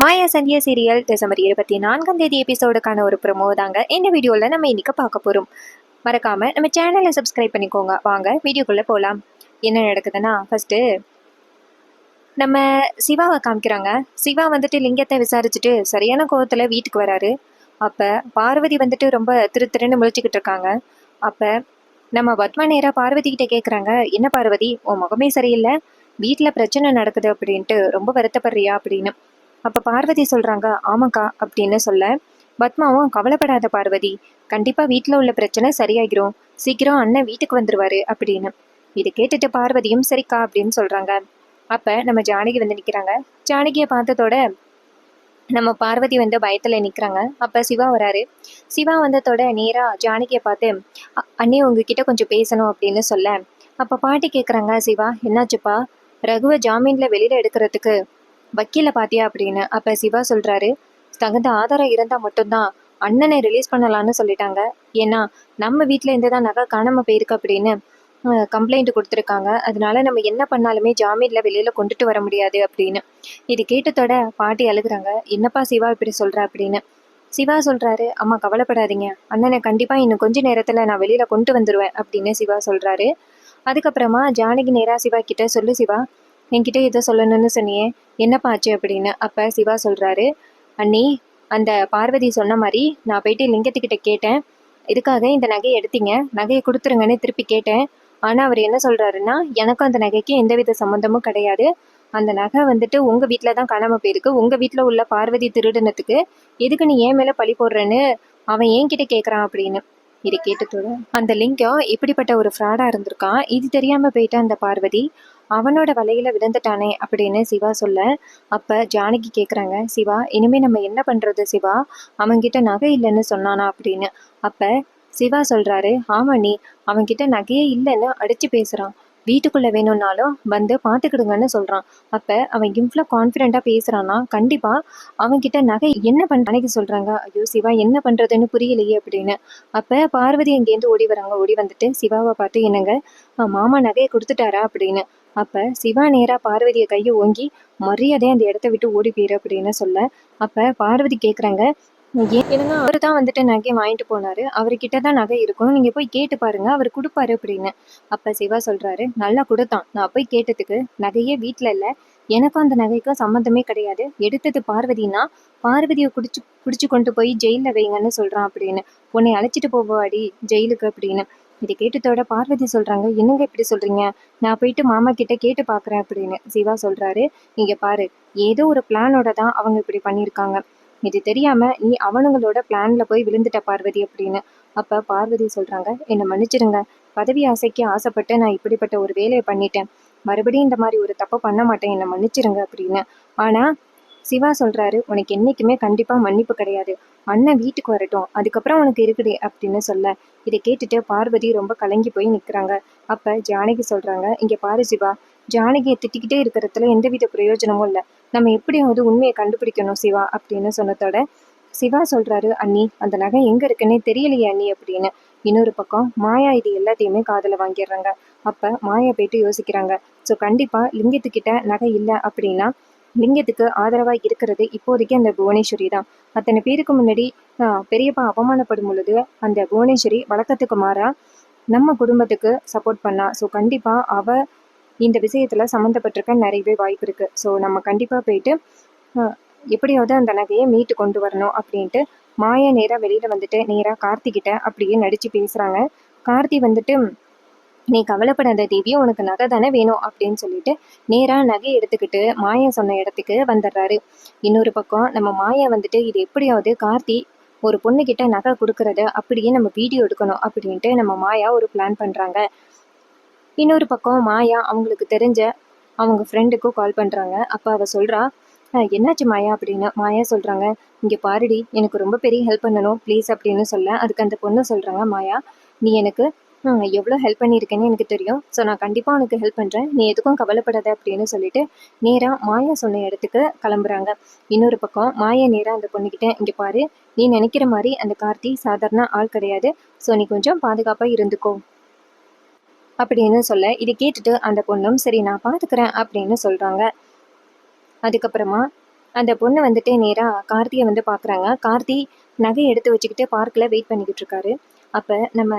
மாயா Sandhya serial December 24 எபிசோடுக்கான ஒரு promo தாங்க இந்த வீடியோவில் நம்ம இன்னைக்கு பார்க்க போகிறோம். மறக்காம நம்ம சேனலை சப்ஸ்கிரைப் பண்ணிக்கோங்க. வாங்க வீடியோக்குள்ளே போகலாம். என்ன நடக்குதுன்னா, ஃபஸ்ட்டு நம்ம சிவாவை காமிக்கிறாங்க. சிவா வந்துட்டு லிங்கத்தை விசாரிச்சுட்டு சரியான கோவத்தில் வீட்டுக்கு வராரு. அப்போ பார்வதி வந்துட்டு ரொம்ப திருன்னு முழிச்சுக்கிட்டு இருக்காங்க. அப்போ நம்ம பத்மா நேராக பார்வதி கிட்ட கேட்குறாங்க, என்ன பார்வதி உன் முகமே சரியில்லை, வீட்டில் பிரச்சனை நடக்குது அப்படின்ட்டு ரொம்ப வருத்தப்படுறியா அப்படின்னு. அப்போ பார்வதி சொல்கிறாங்க, ஆமாக்கா அப்படின்னு சொல்ல, பத்மாவும் கவலைப்படாத பார்வதி, கண்டிப்பாக வீட்டில் உள்ள பிரச்சனை சரியாகிரும், சீக்கிரம் அண்ணன் வீட்டுக்கு வந்துடுவாரு அப்படின்னு. இது கேட்டுட்டு பார்வதியும் சரிக்கா அப்படின்னு சொல்கிறாங்க. அப்போ நம்ம ஜானகி வந்து நிற்கிறாங்க. ஜானகியை பார்த்ததோட நம்ம பார்வதி வந்து பயத்தில் நிற்கிறாங்க. அப்போ சிவா வராரு. சிவா வந்ததோட நேராக ஜானகியை பார்த்து, அண்ணே உங்ககிட்ட கொஞ்சம் பேசணும் அப்படின்னு சொல்ல, அப்போ பாட்டி கேட்குறாங்க, சிவா என்னாச்சுப்பா, ரகுவை ஜாமீனில் வெளியில் எடுக்கிறதுக்கு வக்கீல பாத்தியா அப்படின்னு. அப்ப சிவா சொல்றாரு, தகுந்த ஆதாரம் இருந்தா மட்டும்தான் அண்ணனை ரிலீஸ் பண்ணலான்னு சொல்லிட்டாங்க. ஏன்னா நம்ம வீட்டுல இருந்துதான் நகை காணாம போயிருக்கு அப்படின்னு கம்ப்ளைண்ட் கொடுத்துருக்காங்க. அதனால நம்ம என்ன பண்ணாலுமே ஜாமீன்ல வெளியில கொண்டுட்டு வர முடியாது அப்படின்னு. இது கேட்டதோட பாட்டி அழுகுறாங்க. என்னப்பா சிவா இப்படி சொல்ற அப்படின்னு. சிவா சொல்றாரு, அம்மா கவலைப்படாதீங்க, அண்ணனை கண்டிப்பா இன்னும் கொஞ்ச நேரத்துல நான் வெளியில கொண்டு வந்துருவேன் அப்படின்னு சிவா சொல்றாரு. அதுக்கப்புறமா ஜானகி நேரா சிவா கிட்ட, சொல்லு சிவா, என்கிட்ட இதை சொல்லணும்னு சொன்னியே, என்னப்பா ஆச்சு அப்படின்னு. அப்போ சிவா சொல்கிறாரு, அண்ணி அந்த பார்வதி சொன்ன மாதிரி நான் போயிட்டு லிங்கத்துக்கிட்ட கேட்டேன், இதுக்காக இந்த நகையை எடுத்தீங்க, நகையை கொடுத்துருங்கன்னு திருப்பி கேட்டேன். ஆனால் அவர் என்ன சொல்கிறாருன்னா, எனக்கும் அந்த நகைக்கு எந்தவித சம்மந்தமும் கிடையாது, அந்த நகை வந்துட்டு உங்கள் வீட்டில் தான் காணாமல் போயிருக்கு, உங்கள் வீட்டில் உள்ள பார்வதி திருடினத்துக்கு எதுக்கு நீ ஏன் மேலே பழி போடுறேன்னு அவன் என்கிட்ட கேட்குறான் அப்படின்னு. இது கேட்டதோட அந்த லிங்கம் இப்படிப்பட்ட ஒரு ஃப்ராடாக இருந்திருக்கான். இது தெரியாமல் போயிட்ட அந்த பார்வதி அவனோட வலையில விழுந்துட்டானே அப்படின்னு சிவா சொல்ல, அப்ப ஜானகி கேக்குறாங்க, சிவா இனிமே நம்ம என்ன பண்றது சிவா, அவன்கிட்ட நகை இல்லைன்னு சொன்னானா அப்படின்னு. அப்ப சிவா சொல்றாரு, ஆமா நீ அவன்கிட்ட நகையே இல்லைன்னு அடிச்சு பேசுறான், வீட்டுக்குள்ள வேணும்னாலும் வந்து பாத்துக்கிடுங்கன்னு சொல்றான். அப்ப அவன் இவ்வளோ கான்ஃபிடென்ட்டா பேசுறான்னா கண்டிப்பா அவன்கிட்ட நகை என்ன பண்றானு சொல்றாங்க. ஐயோ சிவா என்ன பண்றதுன்னு புரியலையே அப்படின்னு. அப்ப பார்வதி அங்கேருந்து ஓடி வராங்க. ஓடி வந்துட்டு சிவாவை பார்த்து, என்னங்க மாமா நகையை கொடுத்துட்டாரா அப்படின்னு. அப்ப சிவா நேரா பார்வதியை கையை ஓங்கி மரியாதையா அந்த இடத்த விட்டு ஓடி போயிரு அப்படின்னு சொல்ல, அப்ப பார்வதி கேக்குறாங்க, ஏன்னா அவரு தான் வந்துட்டு நகையை வாங்கிட்டு போனாரு, அவர்கிட்ட தான் நகை இருக்கும், நீங்க போய் கேட்டு பாருங்க, அவர் கொடுப்பாரு அப்படின்னு. அப்ப சிவா சொல்றாரு, நல்லா கொடுத்தான், நான் போய் கேட்டதுக்கு நகையே வீட்டுல இல்ல, எனக்கும் அந்த நகைக்கும் சம்மந்தமே கிடையாது, எடுத்தது பார்வதினா பார்வதியை குடிச்சு கொண்டு போய் ஜெயில வைங்கன்னு சொல்றான் அப்படின்னு. உன்னை அழைச்சிட்டு போவாடி ஜெயிலுக்கு அப்படின்னு. இதை கேட்டதோட பார்வதி சொல்றாங்க, என்னங்க இப்படி சொல்றீங்க, நான் போயிட்டு மாமா கிட்ட கேட்டு பாக்குறேன் அப்படின்னு. சிவா சொல்றாரு, இங்க பாரு, ஏதோ ஒரு பிளானோட தான் அவங்க இப்படி பண்ணியிருக்காங்க, இது தெரியாம நீ அவனுங்களோட பிளான்ல போய் விழுந்துட்ட பார்வதி அப்படின்னு. அப்ப பார்வதி சொல்றாங்க, என்னை மன்னிச்சிருங்க, பதவி ஆசைக்கு ஆசைப்பட்டு நான் இப்படிப்பட்ட ஒரு வேலையை பண்ணிட்டேன், மறுபடியும் இந்த மாதிரி ஒரு தப்பை பண்ண மாட்டேன், என்னை மன்னிச்சிருங்க அப்படின்னு. ஆனா சிவா சொல்றாரு, உனக்கு என்னைக்குமே கண்டிப்பா மன்னிப்பு கிடையாது, அண்ணன் வீட்டுக்கு வரட்டும் அதுக்கப்புறம் உனக்கு இருக்குதே அப்படின்னு சொல்ல, இதை கேட்டுட்டு பார்வதி ரொம்ப கலங்கி போய் நிக்கிறாங்க. அப்ப ஜானகி சொல்றாங்க, இங்க பாரு சிவா, ஜானகியை திட்டிக்கிட்டே இருக்கிறதுல எந்தவித பிரயோஜனமும் இல்லை, நம்ம எப்படியாவது உண்மையை கண்டுபிடிக்கணும் சிவா அப்படின்னு சொன்னதோட சிவா சொல்றாரு, அண்ணி அந்த நகை எங்க இருக்குன்னே தெரியலையே அண்ணி அப்படின்னு. இன்னொரு பக்கம் மாயா இது எல்லாத்தையுமே காதுல வாங்கிடுறாங்க. அப்ப மாயா போயிட்டு யோசிக்கிறாங்க, ஸோ கண்டிப்பா லிங்கத்துக்கிட்ட நகை இல்லை அப்படின்னா லிங்கத்துக்கு ஆதரவா இருக்கிறது இப்போதைக்கு அந்த புவனேஸ்வரி தான். அத்தனை பேருக்கு முன்னாடி பெரியப்பா அவமானப்படும் பொழுது அந்த புவனேஸ்வரி வழக்கத்துக்கு மாறா நம்ம குடும்பத்துக்கு சப்போர்ட் பண்ணா. ஸோ கண்டிப்பா அவ இந்த விஷயத்துல சம்மந்தப்பட்டிருக்க நிறையவே வாய்ப்பு இருக்கு. ஸோ நம்ம கண்டிப்பா போயிட்டு எப்படியாவது அந்த நகையை மீட்டு கொண்டு வரணும் அப்படின்ட்டு மாயா நேரா வெளியில வந்துட்டு நேரா கார்த்திகிட்ட அப்படியே நடிச்சு பேசுறாங்க. கார்த்தி வந்துட்டு, நீ கவலைப்படாத தேவி, உனக்கு நகை தானே வேணும் அப்படின்னு சொல்லிட்டு நேரா நகை எடுத்துக்கிட்டு மாயா சொன்ன இடத்துக்கு வந்துடுறாரு. இன்னொரு பக்கம் நம்ம மாயா வந்துட்டு, இது எப்படியாவது கார்த்தி ஒரு பொண்ணுகிட்ட நகை கொடுக்கறத அப்படியே நம்ம வீடியோ எடுக்கணும் அப்படின்ட்டு நம்ம மாயா ஒரு பிளான் பண்றாங்க. இன்னொரு பக்கம் மாயா அவங்களுக்கு தெரிஞ்ச அவங்க ஃப்ரெண்டுக்கும் கால் பண்றாங்க. அப்ப அவ சொல்றா, என்னாச்சு மாயா அப்படின்னு. மாயா சொல்றாங்க, இங்க பாருடி, எனக்கு ரொம்ப பெரிய ஹெல்ப் பண்ணணும் ப்ளீஸ் அப்படின்னு சொல்ல, அதுக்கு அந்த பொண்ணு சொல்றாங்க, மாயா நீ எனக்கு எவ்வளோ ஹெல்ப் பண்ணியிருக்கேன்னு எனக்கு தெரியும், ஸோ நான் கண்டிப்பாக உனக்கு ஹெல்ப் பண்ணுறேன், நீ எதுக்கும் கவலைப்படாத அப்படின்னு சொல்லிட்டு நேராக மாயா சொன்ன இடத்துக்கு கிளம்புறாங்க. இன்னொரு பக்கம் மாயா நேராக அந்த பொண்ணுக்கிட்ட, இங்கே பாரு, நீ நினைக்கிற மாதிரி அந்த கார்த்தி சாதாரண ஆள் கிடையாது, ஸோ நீ கொஞ்சம் பாதுகாப்பாக இருந்துக்கோ அப்படின்னு சொல்ல, இதை கேட்டுட்டு அந்த பொண்ணும் சரி நான் பார்த்துக்கிறேன் அப்படின்னு சொல்கிறாங்க. அதுக்கப்புறமா அந்த பொண்ணு வந்துட்டு நேராக கார்த்தியை வந்து பார்க்குறாங்க. கார்த்தி நகை எடுத்து வச்சுக்கிட்டு பார்க்கில் வெயிட் பண்ணிக்கிட்டு இருக்காரு. அப்போ நம்ம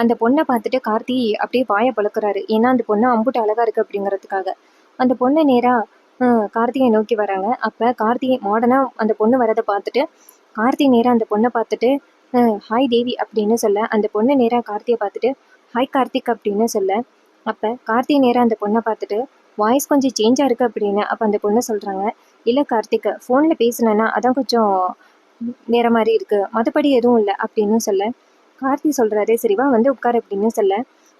அந்த பொண்ணை பார்த்துட்டு கார்த்தி அப்படியே வாயை பழக்கிறாரு. ஏன்னா அந்த பொண்ணு அம்புட்டு அழகா இருக்கு அப்படிங்கிறதுக்காக. அந்த பொண்ணு நேராக கார்த்தியை நோக்கி வராங்க. அப்போ கார்த்தி மாடர்னாக அந்த பொண்ணு வரதை பார்த்துட்டு கார்த்தி நேராக அந்த பொண்ணை பார்த்துட்டு ஹாய் தேவி அப்படின்னு சொல்ல, அந்த பொண்ணு நேராக கார்த்தியை பார்த்துட்டு ஹாய் கார்த்திக் அப்படின்னு சொல்ல, அப்போ கார்த்தி நேராக அந்த பொண்ணை பார்த்துட்டு வாய்ஸ் கொஞ்சம் சேஞ்சாக இருக்குது அப்படின்னு. அப்போ அந்த பொண்ணு சொல்கிறாங்க, இல்லை கார்த்திக் ஃபோனில் பேசினேன்னா அதான் கொஞ்சம் வேற மாதிரி இருக்குது, மற்றபடி எதுவும் இல்லை அப்படின்னு சொல்ல, கார்த்தி சொல்கிறாரு சரிவா வந்து உட்கார் அப்படின்னு சொல்ல,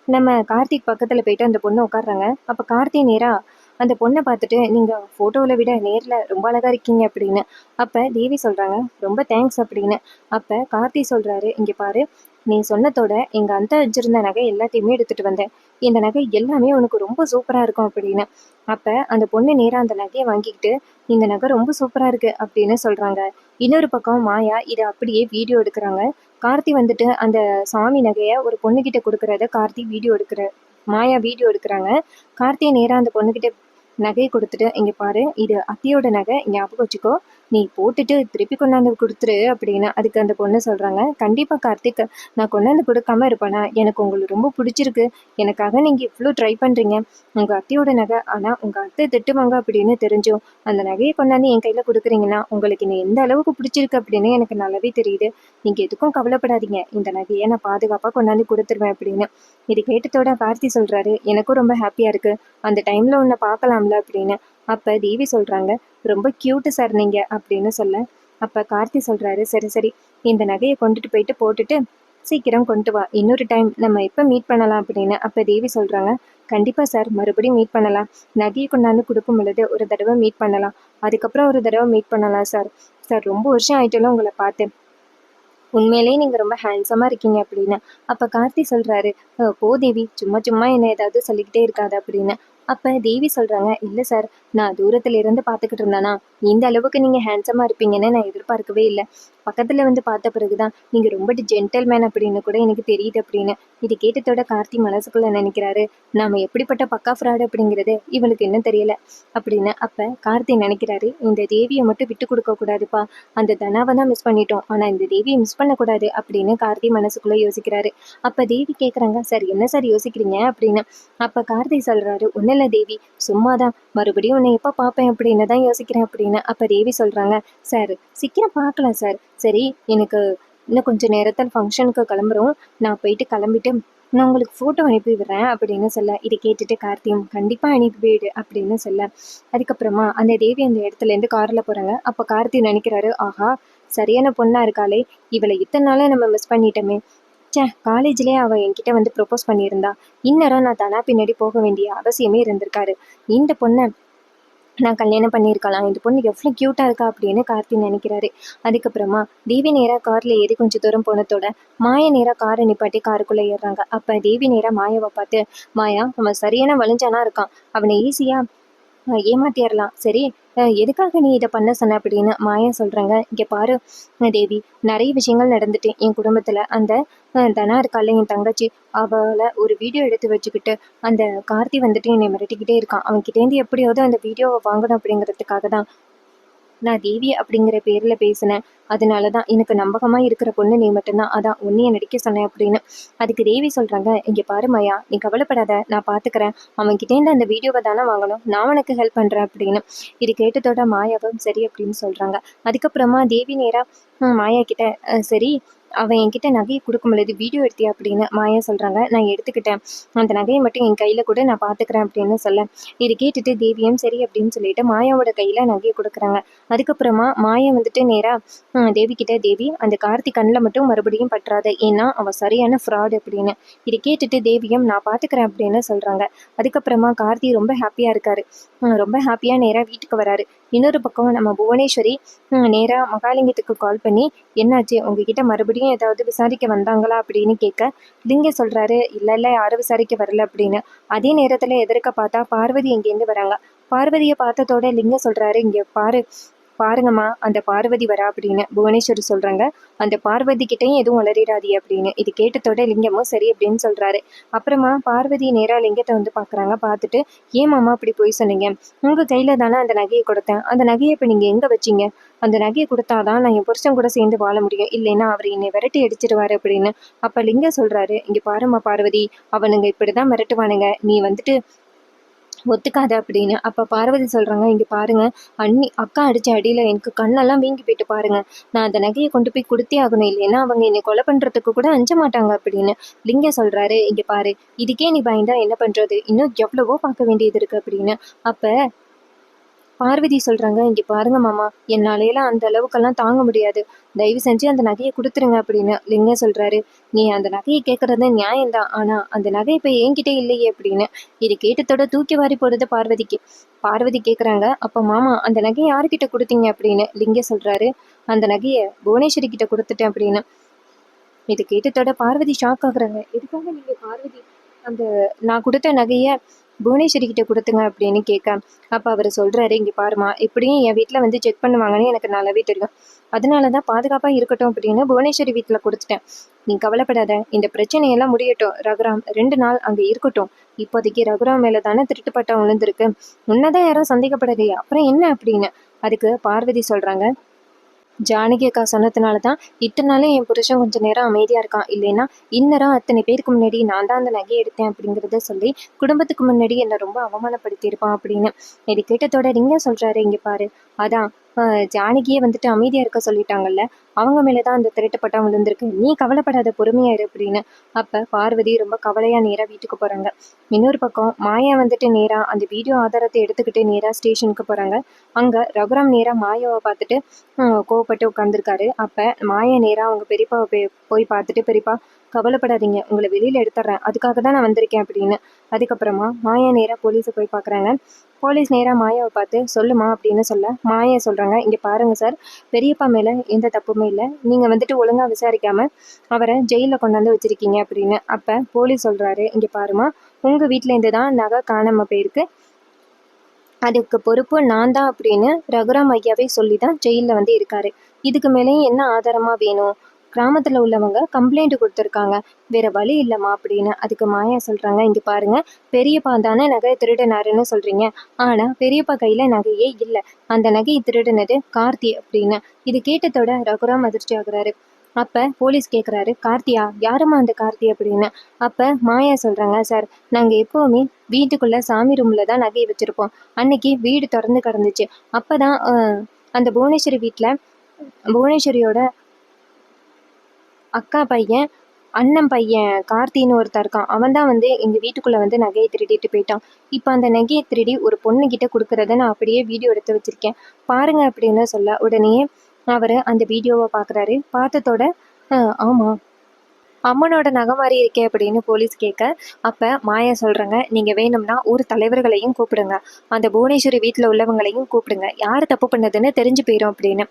நம்ம கார்த்திக் பக்கத்தில் போயிட்டு அந்த பொண்ணு உட்காடுறாங்க. அப்போ கார்த்தி நேராக அந்த பொண்ணை பார்த்துட்டு நீங்கள் ஃபோட்டோவில் விட நேரில் ரொம்ப அழகாக இருக்கீங்க அப்படின்னு. அப்போ தேவி சொல்கிறாங்க ரொம்ப தேங்க்ஸ் அப்படின்னு. அப்போ கார்த்தி சொல்கிறாரு இங்கே பாரு, நீ சொன்னதோட எங்கள் அந்த வச்சிருந்த நகை எல்லாத்தையுமே எடுத்துகிட்டு வந்தேன், இந்த நகை எல்லாமே உனக்கு ரொம்ப சூப்பராக இருக்கும் அப்படின்னு. அப்போ அந்த பொண்ணு நேராக அந்த நகையை வாங்கிக்கிட்டு இந்த நகை ரொம்ப சூப்பராக இருக்குது அப்படின்னு சொல்கிறாங்க. இன்னொரு பக்கம் மாயா இதை அப்படியே வீடியோ எடுக்கிறாங்க. கார்த்தி வந்துட்டு அந்த சாமி நகையை ஒரு பொண்ணுக்கிட்ட கொடுக்குறத கார்த்தி வீடியோ எடுக்கிற மாயா வீடியோ எடுக்கிறாங்க. கார்த்தியை நேராக அந்த பொண்ணுக்கிட்ட நகையை கொடுத்துட்டு இங்கே பாரு, இது அத்தியோட நகை, ஞாபகம் வச்சுக்கோ, நீ போட்டுட்டு திருப்பி கொண்டாந்து கொடுத்துரு அப்படின்னு. அதுக்கு அந்த பொண்ணு சொல்கிறாங்க கண்டிப்பாக கார்த்திக், நான் கொண்டாந்து கொடுக்காம இருப்பேனா, எனக்கு உங்களுக்கு ரொம்ப பிடிச்சிருக்கு, எனக்காக நீங்கள் இவ்வளோ ட்ரை பண்ணுறீங்க, உங்கள் அத்தியோட நகை, ஆனால் உங்கள் அத்தை திட்டுவாங்க அப்படின்னு தெரிஞ்சும் அந்த நகையை கொண்டாந்து என் கையில் கொடுக்குறீங்கன்னா உங்களுக்கு என்ன எந்த அளவுக்கு பிடிச்சிருக்கு அப்படின்னு எனக்கு நல்லாவே தெரியுது, நீங்கள் எதுக்கும் கவலைப்படாதீங்க, இந்த நகையை நான் பாதுகாப்பாக கொண்டாந்து கொடுத்துருவேன் அப்படின்னு. இது கேட்டதோட கார்த்தி சொல்கிறாரு எனக்கும் ரொம்ப ஹாப்பியாக இருக்குது, அந்த டைமில் உன்னை பார்க்கலாம்ல அப்படின்னு. அப்போ தேவி சொல்கிறாங்க ரொம்ப க்யூட்டு சார் நீங்கள் அப்படின்னு சொல்ல, அப்போ கார்த்தி சொல்கிறாரு சரி சரி, இந்த நகையை கொண்டுட்டு போயிட்டு போட்டுட்டு சீக்கிரம் கொண்டு வா, இன்னொரு டைம் நம்ம எப்போ மீட் பண்ணலாம் அப்படின்னு. அப்போ தேவி சொல்கிறாங்க கண்டிப்பாக சார், மறுபடியும் மீட் பண்ணலாம், நகையை கொண்டாந்து கொடுக்கும் பொழுது ஒரு தடவை மீட் பண்ணலாம், அதுக்கப்புறம் ஒரு தடவை மீட் பண்ணலாம் சார். சார் ரொம்ப வருஷம் ஆயிட்டாலும் உங்களை பார்த்தேன், உண்மையிலேயே நீங்கள் ரொம்ப ஹேண்ட்ஸமாக இருக்கீங்க அப்படின்னு. அப்போ கார்த்தி சொல்கிறாரு போ தேவி, சும்மா சும்மா என்ன ஏதாவது சொல்லிக்கிட்டே இருக்காது அப்படின்னு. அப்போ தேவி சொல்கிறாங்க இல்லை சார், நான் தூரத்தில் இருந்து பார்த்துக்கிட்டு இருந்தானா இந்த அளவுக்கு நீங்கள் ஹேண்ட்ஸமாக இருப்பீங்கன்னு நான் எதிர்பார்க்கவே இல்லை, பக்கத்தில் வந்து பார்த்த பிறகு தான் நீங்கள் ரொம்ப ஜென்டல்மேன் அப்படின்னு கூட எனக்கு தெரியுது அப்படின்னு. இது கேட்டதோட கார்த்தி மனசுக்குள்ளே நினைக்கிறாரு நாம் எப்படிப்பட்ட பக்கா ஃப்ராடு அப்படிங்கிறது இவளுக்கு இன்னும் தெரியல அப்படின்னு. அப்போ கார்த்தி நினைக்கிறாரு இந்த தேவியை மட்டும் விட்டு கொடுக்க கூடாதுப்பா, அந்த தனாவை தான் மிஸ் பண்ணிட்டோம், ஆனால் இந்த தேவியை மிஸ் பண்ணக்கூடாது அப்படின்னு கார்த்தி மனசுக்குள்ளே யோசிக்கிறாரு. அப்போ தேவி கேட்குறாங்க சார் என்ன சார் யோசிக்கிறீங்க அப்படின்னு. அப்போ கார்த்தி சொல்கிறாரு ஒன்றும் இல்லை தேவி, சும்மாதான், மறுபடியும் உன்னை எப்போ பார்ப்பேன் அப்படின்னு தான் யோசிக்கிறேன் அப்படின்னு. அப்போ தேவி சொல்கிறாங்க சார் சீக்கிரம் பார்க்கலாம் சார், சரி எனக்கு இன்னும் கொஞ்சம் நேரத்தில் ஃபங்க்ஷனுக்கு கிளம்புறோம், நான் போயிட்டு கிளம்பிட்டு நான் உங்களுக்கு ஃபோட்டோ அனுப்பி விடுறேன் அப்படின்னு சொல்ல, இதை கேட்டுட்டு கார்த்தியும் கண்டிப்பாக அனுப்பி விடு அப்படின்னு சொல்ல, அதுக்கப்புறமா அந்த தேவி அந்த இடத்துலேருந்து காரில் போகிறாங்க. அப்போ கார்த்தி நினைக்கிறாரு ஆஹா சரியான பொண்ணாக இருக்காளே, இவளை இத்தனை நாளாக நம்ம மிஸ் பண்ணிட்டோமே, காலேஜ்லேயே அவள் என்கிட்ட வந்து ப்ரொப்போஸ் பண்ணியிருந்தா இந்நேரம் நான் தனா பின்னாடி போக வேண்டிய அவசியமே இருந்திருக்காரு, இந்த பொண்ணை நான் கல்யாணம் பண்ணியிருக்கலாம், இந்த பொண்ணு எவ்வளோ க்யூட்டாக இருக்கா அப்படின்னு கார்த்தி நினைக்கிறாரு. அதுக்கப்புறமா தேவி நேராக காரில் ஏறி கொஞ்சம் தூரம் போனதோட மாயா நேராக காரை நிப்பாட்டி காருக்குள்ளே ஏறுறாங்க. அப்போ தேவி நேராக மாயாவை பார்த்து மாயா அவன் சரியான வலிஞ்சானா இருக்கான், அவனை ஈஸியாக ஏமாத்திடலாம், சரி எதுக்காக நீ இதை பண்ண சொன்ன அப்படின்னு மாயா சொல்கிறாங்க. இங்கே பாரு தேவி, நிறைய விஷயங்கள் நடந்துட்டு என் குடும்பத்தில், அந்த தனா இருக்கால என் தங்கச்சி, அவளை ஒரு வீடியோ எடுத்து வச்சுக்கிட்டு அந்த கார்த்தி வந்துட்டு என்னை மிரட்டிக்கிட்டே இருக்கான், அவன்கிட்டேருந்து எப்படியாவது அந்த வீடியோவை வாங்கணும் அப்படிங்கிறதுக்காக தான் நான் தேவி அப்படிங்கிற பேரில் பேசினேன், அதனால தான் எனக்கு நம்பகமாக இருக்கிற பொண்ணு நீ மட்டும்தான், அதான் உன்னைய நடிக்க சொன்னேன் அப்படின்னு. அதுக்கு தேவி சொல்கிறாங்க இங்கே பாரு மாயா, நீ கவலைப்படாத, நான் பார்த்துக்கிறேன், அவன்கிட்டேருந்து அந்த வீடியோவை தானே வாங்கணும், நான் உனக்கு ஹெல்ப் பண்ணுறேன் அப்படின்னு. இது கேட்டதோட மாயாவும் சரி அப்படின்னு சொல்கிறாங்க. அதுக்கப்புறமா தேவி நேராக மாயா கிட்ட சரி அவன் என்கிட்ட நகையை கொடுக்கும் பொழுது வீடியோ எடுத்தியா அப்படின்னு மாயா சொல்கிறாங்க நான் எடுத்துக்கிட்டேன், அந்த நகையை மட்டும் என் கையில் கூட நான் பார்த்துக்கிறேன் அப்படின்னு சொல்ல, இது கேட்டுட்டு தேவியும் சரி அப்படின்னு சொல்லிட்டு மாயாவோட கையில் நகையை கொடுக்குறாங்க. அதுக்கப்புறமா மாயா வந்துட்டு நேராக தேவி கிட்ட தேவி அந்த கார்த்தி கண்ணில் மட்டும் மறுபடியும் பற்றாத, ஏன்னா அவன் சரியான ஃப்ராடு அப்படின்னு. இதை கேட்டுட்டு தேவியும் நான் பார்த்துக்கிறேன் அப்படின்னு சொல்கிறாங்க. அதுக்கப்புறமா கார்த்தி ரொம்ப ஹாப்பியாக இருக்காரு, ரொம்ப ஹாப்பியாக நேராக வீட்டுக்கு வராரு. இன்னொரு பக்கம் நம்ம புவனேஸ்வரி நேராக மகாலிங்கத்துக்கு கால் பண்ணி என்னாச்சு உங்ககிட்ட மறுபடியும் ஏதாவது விசாரிக்க வந்தாங்களா அப்படின்னு கேட்க, லிங்க சொல்கிறாரு இல்லை இல்லை யாரும் விசாரிக்க வரல அப்படின்னு. அதே நேரத்தில் எதிர்க்க பார்த்தா பார்வதி எங்கேருந்து வராங்க. பார்வதியை பார்த்ததோட லிங்க சொல்கிறாரு இங்கே பாரு, பாருங்கம்மா அந்த பார்வதி வரா அப்படின்னு புவனேஸ்வரி சொல்றாங்க. அந்த பார்வதி கிட்டையும் எதுவும் உளறிடாதீ அப்படின்னு. இது கேட்டதோட லிங்கமும் சரி அப்படின்னு சொல்றாரு. அப்புறமா பார்வதி நேரா லிங்கத்தை வந்து பாக்குறாங்க. பார்த்துட்டு, ஏன் மாமா அப்படி போய் சொன்னீங்க? உங்க கையில தானே அந்த நகையை கொடுத்தேன். அந்த நகையை இப்ப நீங்க எங்க வச்சீங்க? அந்த நகையை கொடுத்தாதான் நான் என் புருஷன் கூட சேர்ந்து வாழ முடியும், இல்லைன்னா அவர் என்னை விரட்டி அடிச்சிருவாரு அப்படின்னு. அப்ப லிங்கம் சொல்றாரு, இங்க பாருமா பார்வதி, அவனுங்க இப்படிதான் மிரட்டுவானுங்க, நீ வந்துட்டு ஒத்துக்காத அப்படின்னு. அப்ப பார்வதி சொல்றாங்க, இங்க பாருங்க அண்ணி, அக்கா அடிச்ச அடியில எனக்கு கண்ணெல்லாம் வீங்கி போயிட்டு பாருங்க. நான் அந்த நகையை கொண்டு போய் கொடுத்தே ஆகணும், இல்லைன்னா அவங்க என்னை கொலை பண்றதுக்கு கூட அஞ்ச மாட்டாங்க அப்படின்னு. லிங்கம் சொல்றாரு, இங்க பாரு, இதுக்கே நீ பயந்தா என்ன பண்றது, இன்னும் எவ்வளவோ பார்க்க வேண்டியது இருக்கு அப்படின்னு. அப்ப பார்வதி சொல்றாங்க, இங்க பாருங்க மாமா, என்னாலேலாம் அந்த அளவுக்கெல்லாம் தாங்க முடியாது, தயவு செஞ்சு அந்த நகையை கொடுத்துருங்க அப்படின்னு. லிங்கம் சொல்றாரு, நீ அந்த நகையை கேட்கறது நியாயம்தான், ஆனா அந்த நகை இப்ப என்கிட்ட இல்லையே அப்படின்னு. இது கேட்டதோட தூக்கி வாரி போடுது பார்வதிக்கு. பார்வதி கேக்குறாங்க, அப்ப மாமா அந்த நகையை யாருக்கிட்ட கொடுத்தீங்க அப்படின்னு. லிங்கம் சொல்றாரு, அந்த நகையை புவனேஸ்வரி கிட்ட கொடுத்துட்டேன் அப்படின்னு. இது கேட்டதோட பார்வதி ஷாக் ஆகுறாங்க. எதுக்காக நீங்க பார்வதி அந்த நான் கொடுத்த நகைய புவனேஸ்வரி கிட்ட கொடுத்துங்க அப்படின்னு கேட்க, அப்ப அவர் சொல்றாரு, இங்க பாருமா, எப்படியும் என் வீட்டுல வந்து செக் பண்ணுவாங்கன்னு எனக்கு நல்லாவே தெரியும், அதனாலதான் பாதுகாப்பா இருக்கட்டும் அப்படின்னு புவனேஸ்வரி வீட்டுல கொடுத்துட்டேன். நீ கவலைப்படாத, இந்த பிரச்சனையெல்லாம் முடியட்டும், ரகுராம் 2 நாள் அங்க இருக்கட்டும். இப்போதைக்கு ரகுராம் மேல தானே திருட்டு பட்டம் விழுந்திருக்கு, உன்னதான் யாரும் சந்தேகப்படலையே, அப்புறம் என்ன அப்படின்னு. அதுக்கு பார்வதி சொல்றாங்க, ஜானகி அக்கா சொன்னதுனால தான் இத்தனை நாளும் என் புருஷன் கொஞ்சம் நேரம் அமைதியாக இருக்கான், இல்லைன்னா இந்நேரம் அத்தனை பேருக்கு முன்னாடி நான் தான் அந்த நகையை எடுத்தேன் அப்படிங்கிறத சொல்லி குடும்பத்துக்கு முன்னாடி என்னை ரொம்ப அவமானப்படுத்தியிருப்பான் அப்படின்னு. இது கேட்டதோட நீங்க சொல்றாரு, இங்கே பாரு, அதான் ஜானகியே வந்துட்டு அமைதியாக இருக்க சொல்லிட்டாங்கல்ல, அவங்க மேலே தான் அந்த திரட்டப்பட்டம் விழுந்திருக்கு, நீ கவலைப்படாத, பொறுமையாயிரு அப்படின்னு. அப்போ பார்வதி ரொம்ப கவலையாக நேராக வீட்டுக்கு போகிறாங்க. இன்னொரு பக்கம் மாயா வந்துட்டு நேராக அந்த வீடியோ ஆதாரத்தை எடுத்துக்கிட்டு நேராக ஸ்டேஷனுக்கு போகிறாங்க. அங்கே ரகுராம் நேராக மாயாவை பார்த்துட்டு கோவப்பட்டு உட்காந்துருக்காரு. அப்போ மாயா நேராக அவங்க பெரியப்பாவை போய் பார்த்துட்டு, பெரியப்பா கவலைப்படாதீங்க, உங்களை வெளியில் எடுத்துட்றேன், அதுக்காக தான் நான் வந்திருக்கேன் அப்படின்னு. அதுக்கப்புறமா மாயா நேராக போலீஸை போய் பார்க்குறாங்க. போலீஸ் நேராக மாயாவை பார்த்து, சொல்லுமா அப்படின்னு சொல்ல, மாயா சொல்கிறாங்க, இங்கே பாருங்கள் சார், பெரியப்பா மேலே எந்த தப்புமே இல்லை, நீங்கள் வந்துட்டு ஒழுங்காக விசாரிக்காமல் அவரை ஜெயிலில் கொண்டாந்து வச்சுருக்கீங்க அப்படின்னு. அப்போ போலீஸ் சொல்கிறாரு, இங்கே பாருமா, உங்கள் வீட்டிலேருந்து தான் நகை காணாமல் போயிருக்கு, அதுக்கு பொறுப்பு நான் தான் அப்படின்னு ரகுராம் ஐயாவே சொல்லி தான் ஜெயிலில் வந்து இருக்காரு. இதுக்கு மேலேயும் என்ன ஆதாரமாக வேணும்? கிராமத்தில் உள்ளவங்க கம்ப்ளைண்ட் கொடுத்துருக்காங்க, வேற வழி இல்லைம்மா அப்படின்னு. அதுக்கு மாயா சொல்கிறாங்க, இங்கே பாருங்க, பெரியப்பா தானே நகையை திருடினாருன்னு சொல்கிறீங்க, ஆனால் பெரியப்பா கையில் நகையே இல்லை, அந்த நகையை திருடினது கார்த்தி அப்படின்னு. இது கேட்டதோட ரகுராம் அதிர்ச்சி ஆகுறாரு. அப்போ போலீஸ் கேட்குறாரு, கார்த்தியா, யாருமா அந்த கார்த்தி அப்படின்னு. அப்போ மாயா சொல்கிறாங்க, சார், நாங்கள் எப்போவுமே வீட்டுக்குள்ளே சாமி ரூமில் தான் நகையை வச்சுருப்போம், அன்னைக்கு வீடு திறந்து கிடந்துச்சு, அப்போ தான் அந்த புவனேஸ்வரி வீட்டில் புவனேஸ்வரியோட அக்கா பையன், அண்ணன் பையன் கார்த்தின்னு ஒருத்தர் இருக்கான், அவன் தான் வந்து எங்கள் வீட்டுக்குள்ளே வந்து நகையை திருடிட்டு போயிட்டான். இப்போ அந்த நகையை திருடி ஒரு பொண்ணுக்கிட்ட கொடுக்குறத நான் அப்படியே வீடியோ எடுத்து வச்சுருக்கேன், பாருங்க அப்படின்னு சொல்ல, உடனே அவர் அந்த வீடியோவை பார்க்குறாரு. பார்த்ததோட ஆமாம், அம்மனோட நகை மாதிரி இருக்கே அப்படின்னு போலீஸ் கேட்க, அப்போ மாயா சொல்கிறாங்க, நீங்கள் வேணும்னா ஊர் தலைவர்களையும் கூப்பிடுங்க, அந்த புவனேஸ்வரி வீட்டில் உள்ளவங்களையும் கூப்பிடுங்க, யார் தப்பு பண்ணதுன்னு தெரிஞ்சு போயிடும் அப்படின்னு.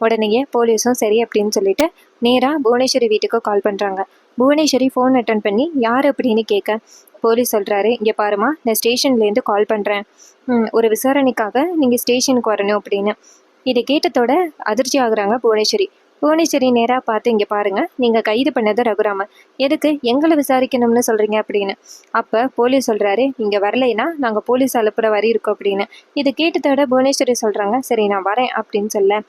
உடனேயே போலீஸும் சரி அப்படின்னு சொல்லிட்டு நேராக புவனேஸ்வரி வீட்டுக்கு கால் பண்ணுறாங்க. புவனேஸ்வரி ஃபோன் அட்டன் பண்ணி யார் அப்படின்னு கேட்க, போலீஸ் சொல்கிறாரு, இங்கே பாருமா, நான் ஸ்டேஷன்லேருந்து கால் பண்ணுறேன், ஒரு விசாரணைக்காக நீங்கள் ஸ்டேஷனுக்கு வரணும் அப்படின்னு. இதை கேட்டதோட அதிர்ச்சி ஆகுறாங்க புவனேஸ்வரி. புவனேஸ்வரி நேராக பார்த்து, இங்கே பாருங்கள், நீங்கள் கைது பண்ணது ரகுராமன், எதுக்கு எங்களை விசாரிக்கணும்னு சொல்கிறீங்க அப்படின்னு. அப்போ போலீஸ் சொல்கிறாரு, இங்கே வரலைன்னா நாங்கள் போலீஸ் அனுப்புகிற வரி இருக்கோம் அப்படின்னு. இது கேட்டதோட புவனேஸ்வரி சொல்கிறாங்க, சரி நான் வரேன் அப்படின்னு சொல்ல,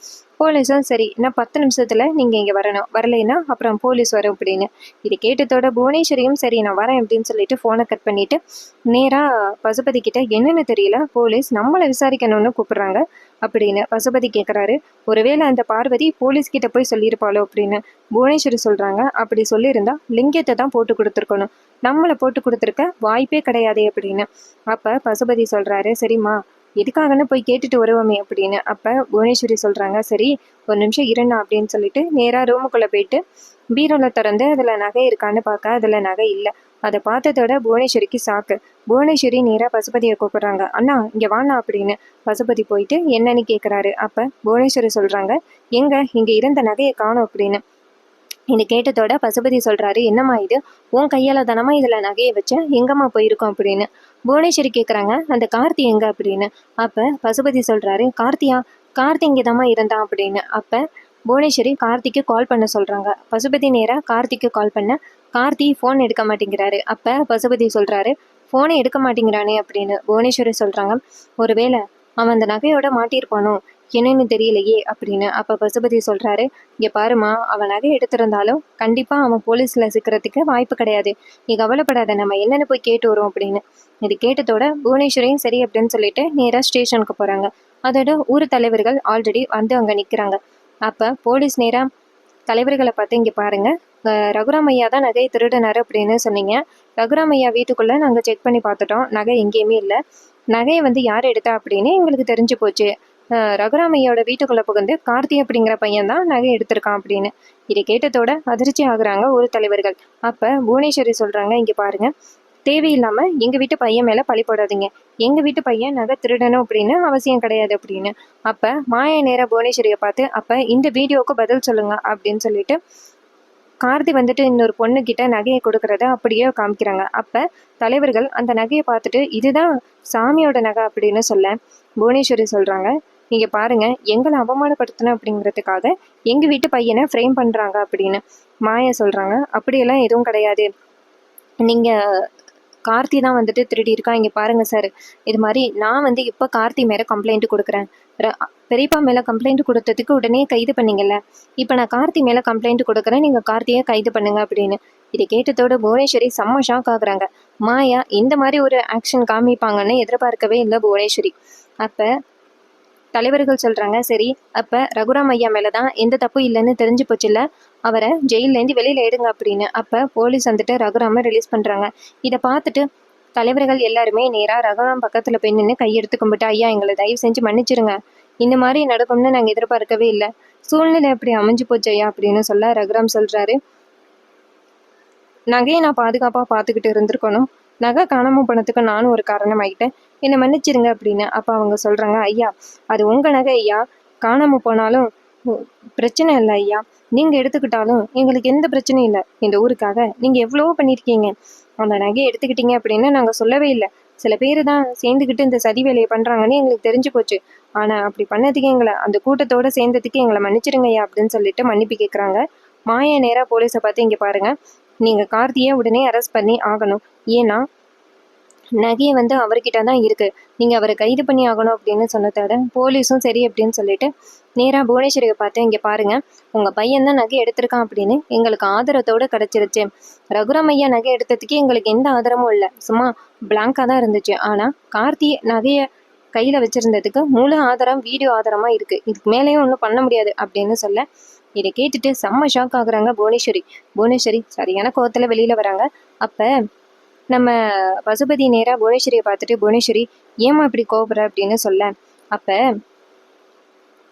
போலீஸும் சரி, இன்னும் 10 நிமிஷத்தில் நீங்கள் இங்கே வரணும், வரலைன்னா அப்புறம் போலீஸ் வரும் அப்படின்னு. இது கேட்டதோட புவனேஸ்வரியும் சரி நான் வரேன் அப்படின்னு சொல்லிட்டு ஃபோனை கட் பண்ணிவிட்டு நேராக பசுபதி கிட்ட, என்னன்னு தெரியல, போலீஸ் நம்மளை விசாரிக்கணும்னு கூப்பிட்றாங்க அப்படின்னு பசுபதி கேட்குறாரு. ஒருவேளை அந்த பார்வதி போலீஸ்கிட்ட போய் சொல்லியிருப்பாளோ அப்படின்னு புவனேஸ்வரி சொல்கிறாங்க. அப்படி சொல்லியிருந்தா லிங்கத்தை தான் போட்டு கொடுத்துருக்கணும், நம்மளை போட்டு கொடுத்துருக்க வாய்ப்பே கிடையாதே அப்படின்னு. அப்போ பசுபதி சொல்கிறாரு, சரிம்மா, எதுக்காகன்னு போய் கேட்டுட்டு வருவோமே அப்படின்னு. அப்போ புவனேஸ்வரி சொல்கிறாங்க, சரி ஒரு நிமிஷம் இருண்ணா அப்படின்னு சொல்லிட்டு நேராக ரூமுக்குள்ளே போயிட்டு பீரோவில் திறந்து அதில் நகை இருக்கான்னு பார்க்க, அதில் நகை இல்லை. அதை பார்த்ததோட புவனேஸ்வரிக்கு சாக்கு. புவனேஸ்வரி நேராக பசுபதியை கூப்பிட்றாங்க, அண்ணா இங்கே வாண்ணா அப்படின்னு. பசுபதி போயிட்டு என்னன்னு கேட்குறாரு. அப்போ புவனேஸ்வரி சொல்கிறாங்க, எங்க இங்கே இருந்த நகையை காணோம் அப்படின்னு. இது கேட்டதோட பசுபதி சொல்கிறாரு, என்னம்மா இது, உன் கையால் தானம்மா இதில் நகையை வச்சேன், எங்கம்மா போயிருக்கோம் அப்படின்னு. புவனேஸ்வரி கேட்குறாங்க, அந்த கார்த்தி எங்க அப்படின்னு. அப்போ பசுபதி சொல்கிறாரு, கார்த்தியா, கார்த்தி இங்கே இருந்தான் அப்படின்னு. அப்போ புவனேஸ்வரி கார்த்திக்கு கால் பண்ண சொல்கிறாங்க. பசுபதி நேராக கார்த்திக்கு கால் பண்ண கார்த்தி ஃபோன் எடுக்க மாட்டேங்கிறாரு. அப்போ பசுபதி சொல்கிறாரு, ஃபோனை எடுக்க மாட்டேங்கிறானே அப்படின்னு. புவனேஸ்வரி சொல்கிறாங்க, ஒருவேளை அவன் அந்த நகையோட மாட்டியிருப்பானோ என்னன்னு தெரியலையே அப்படின்னு. அப்போ பசுபதி சொல்கிறாரு, இங்கே பாருமா, அவன் நகை எடுத்திருந்தாலும் கண்டிப்பாக அவன் போலீஸில் சிக்கிறதுக்கு வாய்ப்பு கிடையாது. நீ கவலைப்படாத, நம்ம என்னென்னு போய் கேட்டு வரும் அப்படின்னு. இது கேட்டதோட புவனேஸ்வரியும் சரி அப்படின்னு சொல்லிட்டு நேராக ஸ்டேஷனுக்கு போகிறாங்க. அதோட ஊர் தலைவர்கள் ஆல்ரெடி வந்து அங்கே நிற்கிறாங்க. அப்போ போலீஸ் நேராக தலைவர்களை பார்த்து, இங்கே பாருங்கள், ரகுராமையா தான் நகையை திருடினார் அப்படின்னு சொன்னீங்க. ரகுராமையா வீட்டுக்குள்ளே நாங்கள் செக் பண்ணி பார்த்துட்டோம், நகை எங்கேயுமே இல்லை. நகையை யார் எடுத்தா அப்படின்னு எங்களுக்கு தெரிஞ்சு போச்சு. ரகுராமையோட வீட்டுக்குள்ளே புகுந்து கார்த்தி அப்படிங்கிற பையன் தான் நகை எடுத்திருக்கான் அப்படின்னு. இதை கேட்டதோட அதிர்ச்சி ஆகுறாங்க ஒரு தலைவர்கள். அப்போ புவனேஸ்வரி சொல்கிறாங்க, இங்கே பாருங்கள், தேவையில்லாமல் எங்கள் வீட்டு பையன் மேலே பழி போடாதீங்க. எங்கள் வீட்டு பையன் நகை திருடணும் அப்படின்னு அவசியம் கிடையாது அப்படின்னு. அப்போ மாயா நேராக புவனேஸ்வரியை பார்த்து, அப்போ இந்த வீடியோவுக்கு பதில் சொல்லுங்க அப்படின்னு சொல்லிட்டு கார்த்தி இன்னொரு பொண்ணுக்கிட்ட நகையை கொடுக்கறத அப்படியே காமிக்கிறாங்க. அப்போ தலைவர்கள் அந்த நகையை பார்த்துட்டு, இதுதான் சாமியோட நகை அப்படின்னு சொல்ல புவனேஸ்வரி சொல்கிறாங்க, நீங்கள் பாருங்கள், எங்களை அவமானப்படுத்தணும் அப்படிங்கிறதுக்காக எங்கள் வீட்டு பையனை ஃப்ரேம் பண்ணுறாங்க அப்படின்னு. மாயா சொல்கிறாங்க, அப்படியெல்லாம் எதுவும் கிடையாது, நீங்கள் கார்த்தி தான் திருடி இருக்கா. இங்கே பாருங்கள் சார், இது மாதிரி நான் இப்போ கார்த்தி மேலே கம்ப்ளைண்ட் கொடுக்குறேன். பெரியப்பா மேலே கம்ப்ளைண்ட் கொடுத்ததுக்கு உடனே கைது பண்ணீங்கல்ல, இப்போ நான் கார்த்தி மேலே கம்ப்ளைண்ட் கொடுக்குறேன், நீங்கள் கார்த்தியை கைது பண்ணுங்க அப்படின்னு. இதை கேட்டதோட புவனேஸ்வரி செம்ம ஷாக் ஆகுறாங்க. மாயா இந்த மாதிரி ஒரு ஆக்ஷன் காமிப்பாங்கன்னு எதிர்பார்க்கவே இல்லை புவனேஸ்வரி. அப்போ தலைவர்கள் சொல்கிறாங்க, சரி அப்போ ரகுராம் ஐயா மேலே தான் எந்த தப்பும் இல்லைன்னு தெரிஞ்சு போச்சுல்ல, அவரை ஜெயிலேருந்து வெளியில் எடுங்க அப்படின்னு. அப்போ போலீஸ் ரகுராமை ரிலீஸ் பண்ணுறாங்க. இதை பார்த்துட்டு தலைவர்கள் எல்லாருமே நேராக ரகுராம் பக்கத்தில் போய் நின்று கையெடுத்து கும்பிட்டு, ஐயா எங்களை தயவு செஞ்சு மன்னிச்சிருங்க, இந்த மாதிரி நடக்கும்னு நாங்கள் எதிர்பார்க்கவே இல்லை, சூழ்நிலை எப்படி அமைஞ்சு போச்சு ஐயா அப்படின்னு சொல்ல ரகுராம் சொல்கிறாரு, நகையை நான் பாதுகாப்பாக பார்த்துக்கிட்டு இருந்திருக்கணும், நகை காணாமல் போனதுக்கு நானும் ஒரு காரணம் ஆகிட்டேன், என்னை மன்னிச்சிருங்க அப்படின்னு. அப்போ அவங்க சொல்கிறாங்க, ஐயா அது உங்கள் நகை ஐயா, காணாமல் போனாலும் பிரச்சனை இல்லை ஐயா, நீங்கள் எடுத்துக்கிட்டாலும் எங்களுக்கு எந்த பிரச்சனையும் இல்லை, இந்த ஊருக்காக நீங்கள் எவ்வளவோ பண்ணியிருக்கீங்க, அந்த நகையை எடுத்துக்கிட்டீங்க அப்படின்னு நாங்கள் சொல்லவே இல்லை, சில பேர் தான் சேர்ந்துக்கிட்டு இந்த சதி வேலையை பண்ணுறாங்கன்னு எங்களுக்கு தெரிஞ்சு போச்சு, ஆனால் அப்படி பண்ணதுக்கு எங்களை அந்த கூட்டத்தோடு சேர்ந்ததுக்கு எங்களை மன்னிச்சிருங்க ஐயா அப்படின்னு சொல்லிட்டு மன்னிப்பு கேட்குறாங்க. மாயா நேராக போலீஸை பார்த்து, இங்கே பாருங்கள், நீங்கள் கார்த்தியை உடனே அரெஸ்ட் பண்ணி ஆகணும், ஏன்னா நகையை அவர்கிட்ட தான் இருக்குது, நீங்கள் அவரை கைது பண்ணி ஆகணும் அப்படின்னு சொன்னதோட போலீஸும் சரி அப்படின்னு சொல்லிட்டு நேராக புவனேஸ்வரியை பார்த்து, இங்கே பாருங்கள், உங்கள் பையன் தான் நகை எடுத்திருக்கான் அப்படின்னு எங்களுக்கு ஆதாரத்தோடு கிடச்சிருச்சு, ரகுராமையா நகை எடுத்ததுக்கு எங்களுக்கு எந்த ஆதாரமும் இல்லை, சும்மா பிளாங்காக தான் இருந்துச்சு, ஆனால் கார்த்தி நகையை கையில் வச்சுருந்ததுக்கு மூல ஆதாரம் வீடியோ ஆதாரமாக இருக்குது, இதுக்கு மேலேயும் ஒன்றும் பண்ண முடியாது அப்படின்னு சொல்ல இதை கேட்டுட்டு செம்ம ஷாக் ஆகுறாங்க புவனேஸ்வரி சரியான கோவத்தில் வெளியில் வராங்க. அப்போ நம்ம பசுபதி நேராக புவனேஸ்வரியை பார்த்துட்டு, புவனேஸ்வரி ஏமா இப்படி கோபுற அப்படின்னு சொல்ல, அப்போ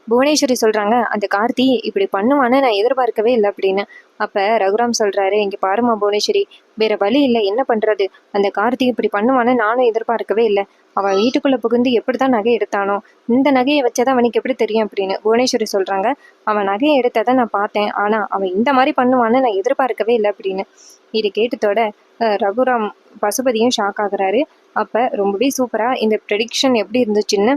புவனேஸ்வரி சொல்கிறாங்க, அந்த கார்த்தி இப்படி பண்ணுவான்னு நான் எதிர்பார்க்கவே இல்லை அப்படின்னு. அப்போ ரகுராம் சொல்கிறாரு, இங்கே பாருமா புவனேஸ்வரி, வேறு வழி இல்லை, என்ன பண்ணுறது, அந்த கார்த்தி இப்படி பண்ணுவான்னு நானும் எதிர்பார்க்கவே இல்லை, அவன் வீட்டுக்குள்ளே புகுந்து எப்படி தான் நகை எடுத்தானோ, இந்த நகையை வச்சதான் அவனுக்கு எப்படி தெரியும் அப்படின்னு. புவனேஸ்வரி சொல்கிறாங்க, அவன் நகையை எடுத்ததை நான் பார்த்தேன், ஆனால் அவன் இந்த மாதிரி பண்ணுவான்னு நான் எதிர்பார்க்கவே இல்லை அப்படின்னு. இது கேட்டதோட ரகுராம் பசுபதியும் ஷாக் ஆகுறாரு. அப்போ ரொம்பவே சூப்பராக இந்த ப்ரெடிக்ஷன் எப்படி இருந்துச்சுன்னு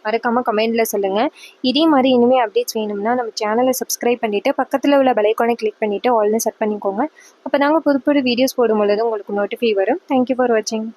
மறக்காமல் கமெண்டில் சொல்லுங்கள். இதே மாதிரி இனிமேல் அப்டேட்ஸ் வேணும்னா நம்ம சேனலை சப்ஸ்கிரைப் பண்ணிவிட்டு பக்கத்தில் உள்ள பெல் ஐகானை கிளிக் பண்ணிவிட்டு ஆல்னு செட் பண்ணிக்கோங்க. அப்போ நாங்கள் புது புது வீடியோஸ் போடும்பொழுது உங்களுக்கு நோட்டிஃபை வரும். தேங்க்யூ ஃபார் வாட்சிங்.